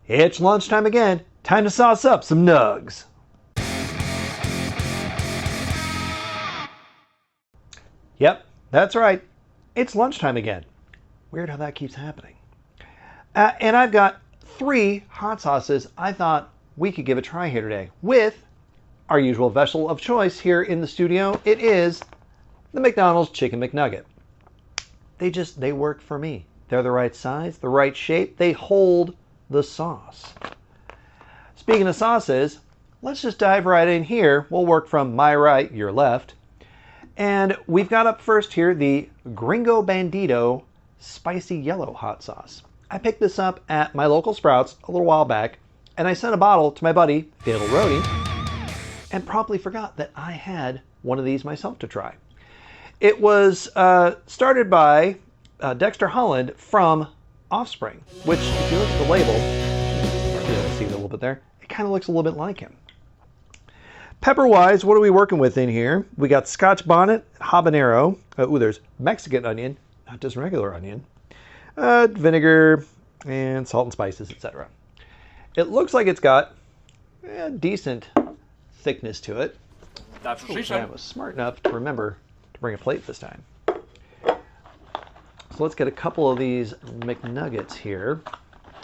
It's lunchtime again. Time to sauce up some nugs. Yep, that's right. It's lunchtime again. Weird how that keeps happening. And I've got 3 hot sauces I thought we could give a try here today with our usual vessel of choice here in the studio. It is the McDonald's Chicken McNugget. They work for me. They're the right size, the right shape. They hold the sauce. Speaking of sauces, let's just dive right in here. We'll work from my right, your left. And we've got up first here the Gringo Bandito Spicy Yellow Hot Sauce. I picked this up at my local Sprouts a little while back, and I sent a bottle to my buddy, Fatal Rody, and promptly forgot that I had one of these myself to try. It was started by Dexter Holland from Offspring, which, if you look at the label, you see it a little bit there, it kind of looks a little bit like him. Pepper-wise, what are we working with in here? We got Scotch bonnet, habanero. There's Mexican onion, not just regular onion. Vinegar, and salt and spices, etc. It looks like it's got a decent thickness to it. That's what she said. I was smart enough to remember to bring a plate this time. So let's get a couple of these McNuggets here.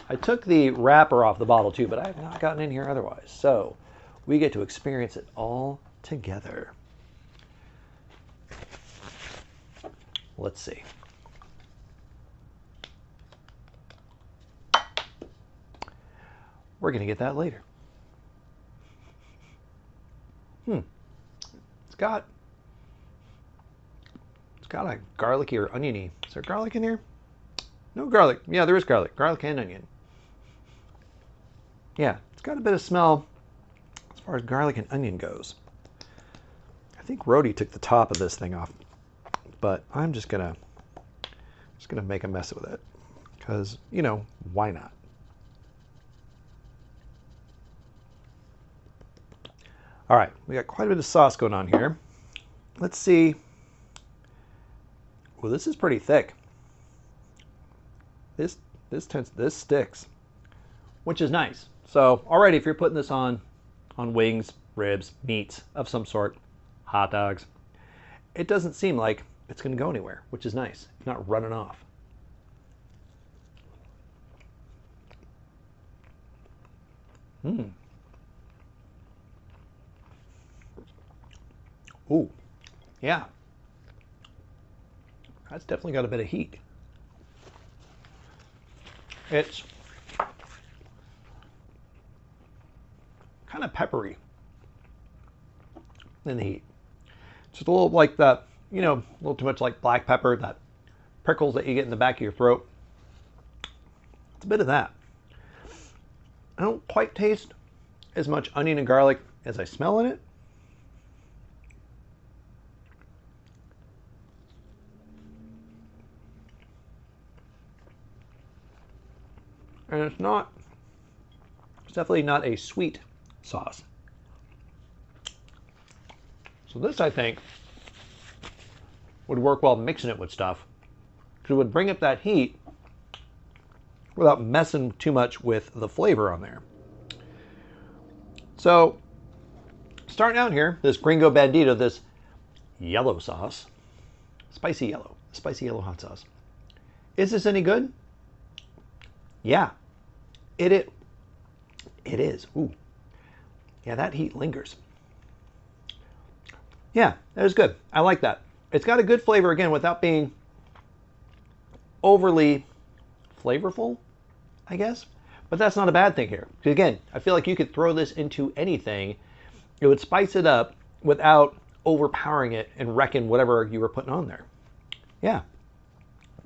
I took the wrapper off the bottle too, but I have not gotten in here otherwise. So we get to experience it all together. Let's see. We're going to get that later. It's got a garlicky or oniony. Is there garlic in here? No garlic. Yeah, there is garlic. Garlic and onion. Yeah, it's got a bit of smell as far as garlic and onion goes. I think Rody took the top of this thing off, but I'm just gonna make a mess with it because, you know, why not? All right, we got quite a bit of sauce going on here. Let's see. Well, this is pretty thick. This sticks, which is nice. So already, if you're putting this on wings, ribs, meats of some sort, hot dogs, it doesn't seem like it's going to go anywhere, which is nice. It's not running off. Ooh, yeah. That's definitely got a bit of heat. It's kind of peppery in the heat. Just a little like that, you know, a little too much like black pepper, that prickles that you get in the back of your throat. It's a bit of that. I don't quite taste as much onion and garlic as I smell in it. And it's definitely not a sweet sauce. So this, I think, would work well mixing it with stuff, because it would bring up that heat without messing too much with the flavor on there. So, starting out here, this Gringo Bandito, this yellow sauce, spicy yellow hot sauce. Is this any good? Yeah. It is. Ooh. Yeah, that heat lingers. Yeah, that is good. I like that. It's got a good flavor, again, without being overly flavorful, I guess. But that's not a bad thing here. Because again, I feel like you could throw this into anything. It would spice it up without overpowering it and wrecking whatever you were putting on there. Yeah.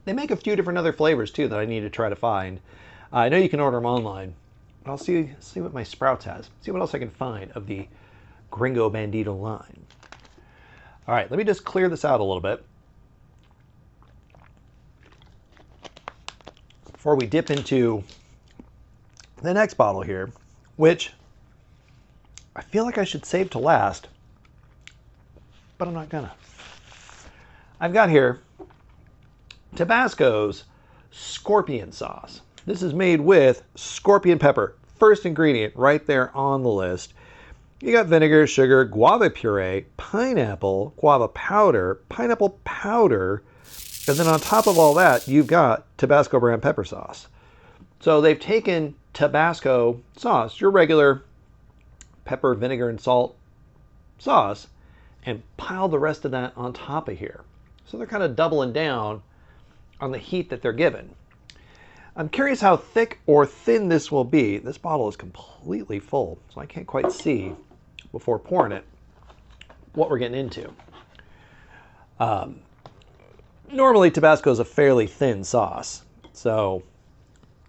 They make a few different other flavors, too, that I need to try to find. I know you can order them online. I'll see what my Sprouts has. See what else I can find of the Gringo Bandito line. All right, let me just clear this out a little bit before we dip into the next bottle here, which I feel like I should save to last, but I'm not gonna. I've got here Tabasco's Scorpion Sauce. This is made with scorpion pepper. First ingredient right there on the list. You got vinegar, sugar, guava puree, pineapple, guava powder, pineapple powder, and then on top of all that, you've got Tabasco brand pepper sauce. So they've taken Tabasco sauce, your regular pepper, vinegar, and salt sauce, and piled the rest of that on top of here. So they're kind of doubling down on the heat that they're given. I'm curious how thick or thin this will be. This bottle is completely full, so I can't quite see before pouring it what we're getting into. Normally Tabasco is a fairly thin sauce, so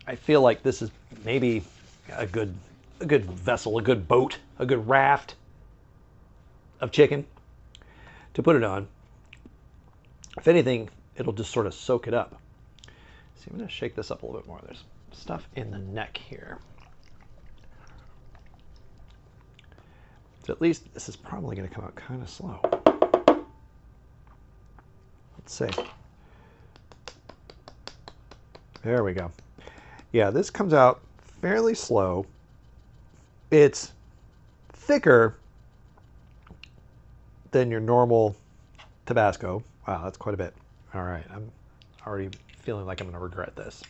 I feel like this is maybe a good vessel, a good boat, a good raft of chicken to put it on. If anything, it'll just sort of soak it up. See, I'm going to shake this up a little bit more. There's stuff in the neck here. So at least this is probably going to come out kind of slow. Let's see. There we go. Yeah, this comes out fairly slow. It's thicker than your normal Tabasco. Wow, that's quite a bit. All right, I'm already feeling like I'm going to regret this.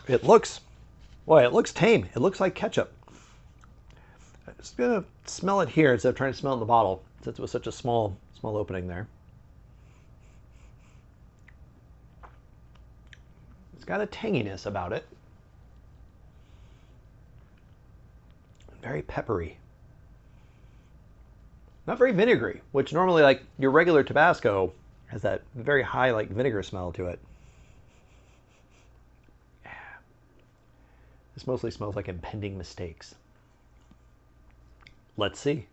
It looks tame. It looks like ketchup. I'm just going to smell it here instead of trying to smell it in the bottle, since it was such a small opening there. It's got a tanginess about it. Very peppery. Not very vinegary, which normally, like your regular Tabasco, has that very high, like vinegar smell to it. Yeah. This mostly smells like impending mistakes. Let's see.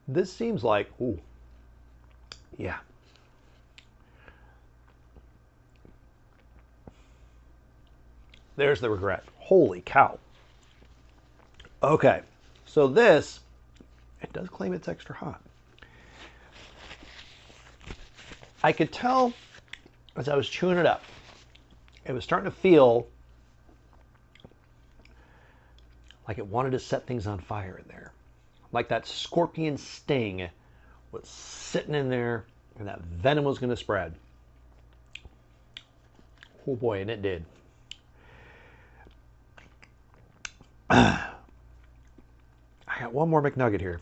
This seems like, ooh, yeah. There's the regret. Holy cow. Okay, so this, it does claim it's extra hot. I could tell as I was chewing it up, it was starting to feel like it wanted to set things on fire in there. Like that scorpion sting was sitting in there and that venom was going to spread. Oh boy, and it did. I got one more McNugget here.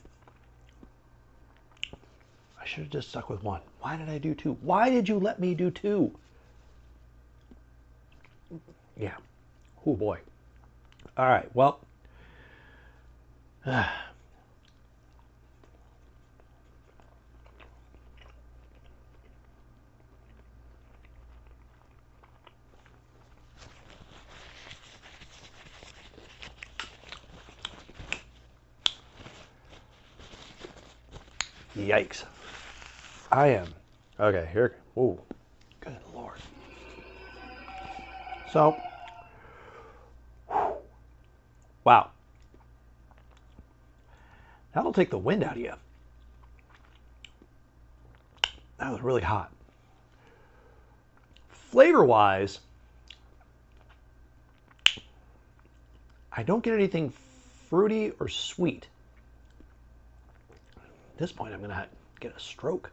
I should have just stuck with one. Why did I do two? Why did you let me do two? Yeah. Oh boy. All right, well. Yikes. I am. Okay, here. Ooh. Good Lord. So. Wow. That'll take the wind out of you. That was really hot. Flavor-wise, I don't get anything fruity or sweet. At this point, I'm going to get a stroke.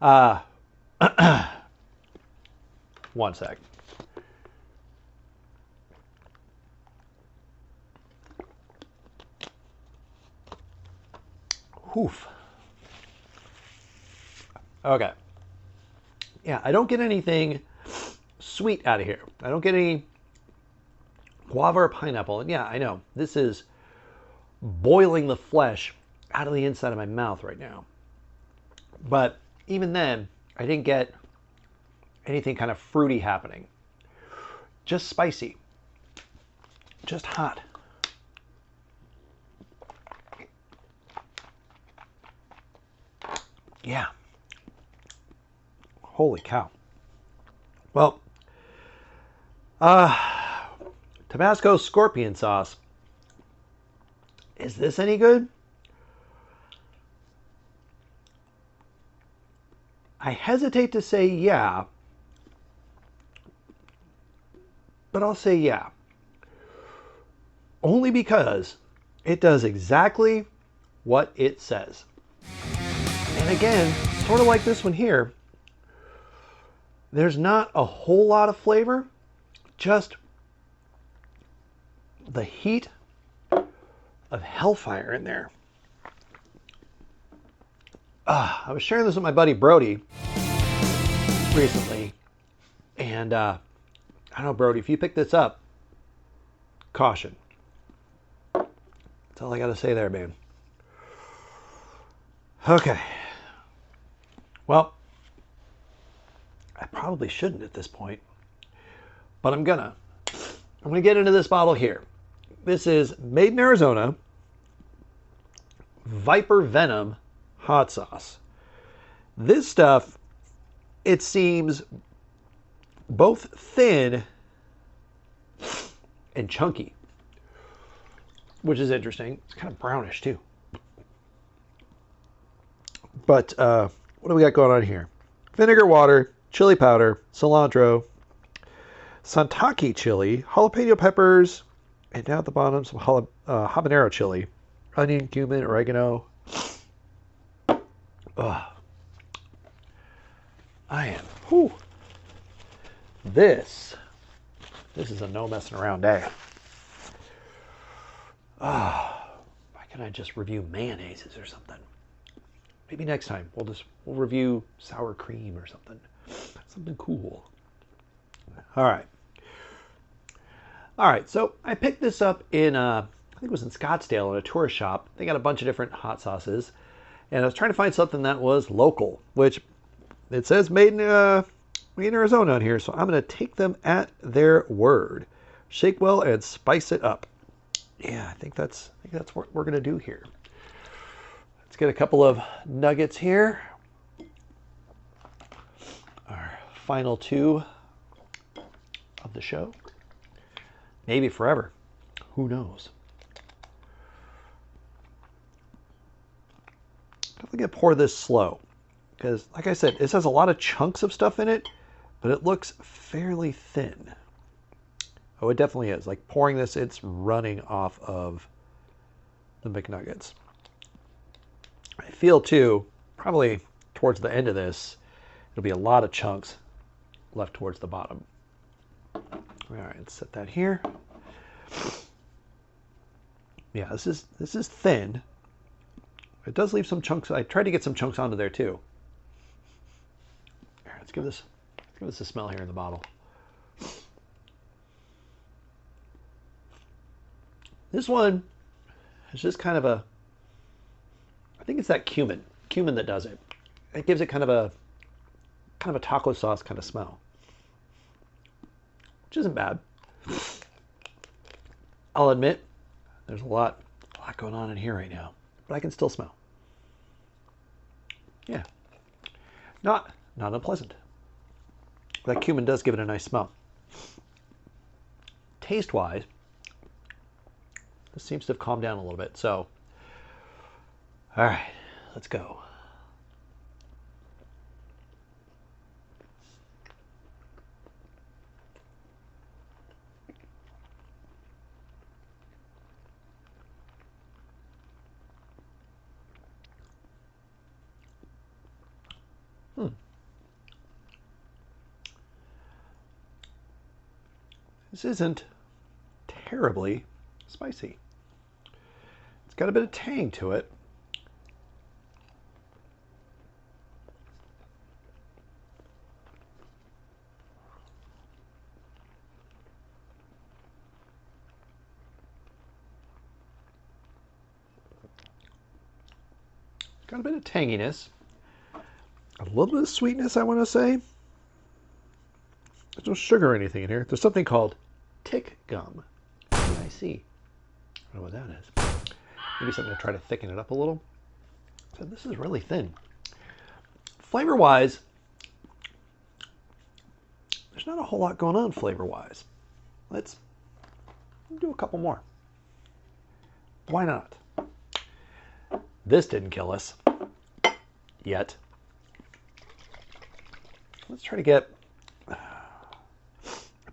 One sec. Oof. Okay. Yeah, I don't get anything sweet out of here. I don't get any guava or pineapple. And yeah, I know. This is boiling the flesh out of the inside of my mouth right now. But even then, I didn't get anything kind of fruity happening. Just spicy. Just hot. Yeah. Holy cow. Well, Tabasco scorpion sauce. Is this any good? I hesitate to say yeah, but I'll say yeah. Only because it does exactly what it says. And again, sort of like this one here, there's not a whole lot of flavor, just the heat of hellfire in there. I was sharing this with my buddy Brody recently, and I don't know, Brody, if you pick this up, caution. That's all I got to say there, man. Okay. Well, I probably shouldn't at this point, but I'm gonna get into this bottle here. This is made in Arizona, Viper Venom hot sauce. This stuff, it seems both thin and chunky, which is interesting. It's kind of brownish too. But what do we got going on here? Vinegar, water, chili powder, cilantro, Santaki chili, jalapeno peppers, and down at the bottom some habanero chili, onion, cumin, oregano. I am. Whew. This is a no messing around day. Why can't I just review mayonnaises or something? Maybe next time we'll review sour cream or something. Something cool. All right. So I picked this up in, I think it was in Scottsdale in a tourist shop. They got a bunch of different hot sauces. And I was trying to find something that was local, which it says made in Arizona on here. So I'm going to take them at their word. Shake well and spice it up. Yeah, I think that's what we're going to do here. Let's get a couple of nuggets here. Our final two of the show. Maybe forever. Who knows? Definitely gonna pour this slow because, like I said, this has a lot of chunks of stuff in it, but it looks fairly thin. Oh, it definitely is. Like pouring this, it's running off of the McNuggets. I feel too, probably towards the end of this, it'll be a lot of chunks left towards the bottom. All right, let's set that here. Yeah, this is thin. It does leave some chunks. I tried to get some chunks onto there too. Here, let's give this a smell here in the bottle. This one is just kind of a, I think it's that cumin that does it. It gives it kind of a taco sauce kind of smell, which isn't bad. I'll admit there's a lot going on in here right now, but I can still smell. Yeah, not unpleasant. That cumin does give it a nice smell. Taste-wise, this seems to have calmed down a little bit. So, all right, let's go. This isn't terribly spicy. It's got a bit of tang to it. Got a bit of tanginess. A little bit of sweetness, I want to say. There's no sugar or anything in here. There's something called tick gum. I see. I don't know what that is. Maybe something to try to thicken it up a little. So this is really thin. Flavor-wise, there's not a whole lot going on flavor-wise. Let's do a couple more. Why not? This didn't kill us yet. Let's try to get a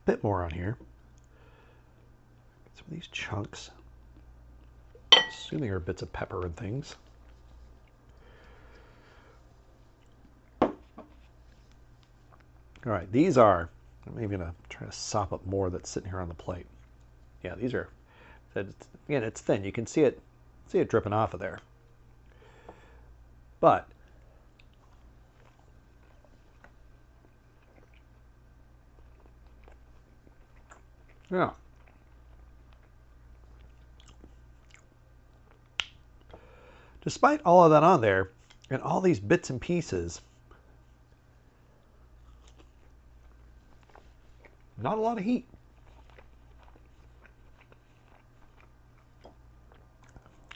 bit more on here. Some of these chunks, assuming are bits of pepper and things. All right, these are, I'm maybe gonna try to sop up more that's sitting here on the plate. Yeah, these are, again, it's thin. You can see it dripping off of there. But yeah. Despite all of that on there and all these bits and pieces, not a lot of heat.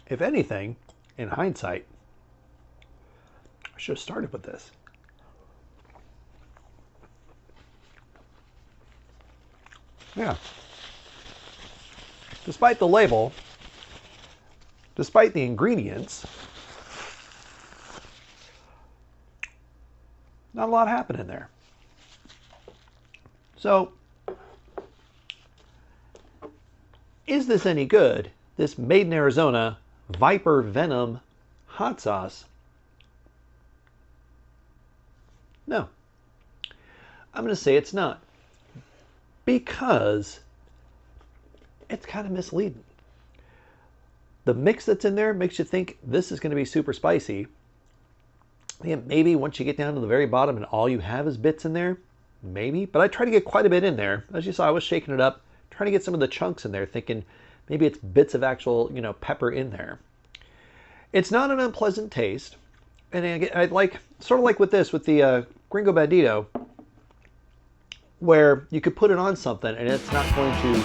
If anything, in hindsight, I should have started with this. Yeah. Despite the label, despite the ingredients, not a lot happening there. So, is this any good? This Made in Arizona Viper Venom hot sauce? No. I'm going to say it's not. Because it's kind of misleading. The mix that's in there makes you think this is going to be super spicy. Yeah, maybe once you get down to the very bottom and all you have is bits in there, maybe. But I try to get quite a bit in there. As you saw, I was shaking it up, trying to get some of the chunks in there, thinking maybe it's bits of actual, pepper in there. It's not an unpleasant taste. And I like, sort of like with this, with the Gringo Bandito, where you could put it on something and it's not going to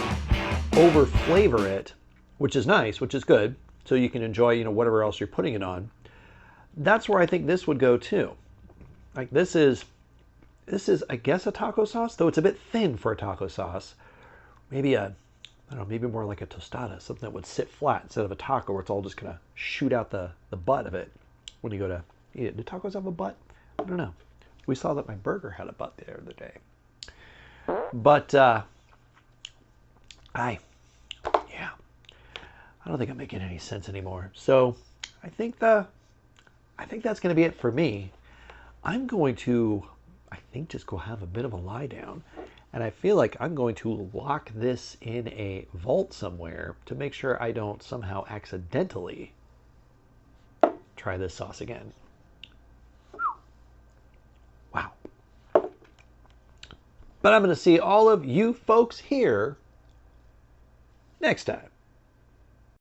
over flavor it, which is nice, which is good, so you can enjoy, whatever else you're putting it on. That's where I think this would go too. Like this is, I guess, a taco sauce, though it's a bit thin for a taco sauce. Maybe I don't know, maybe more like a tostada, something that would sit flat instead of a taco where it's all just gonna shoot out the butt of it when you go to eat it. Do tacos have a butt? I don't know. We saw that my burger had a butt the other day. But yeah, I don't think I'm making any sense anymore. So I think that's going to be it for me. I'm going to, I think, just go have a bit of a lie down. And I feel like I'm going to lock this in a vault somewhere to make sure I don't somehow accidentally try this sauce again. Wow. But I'm going to see all of you folks here next time.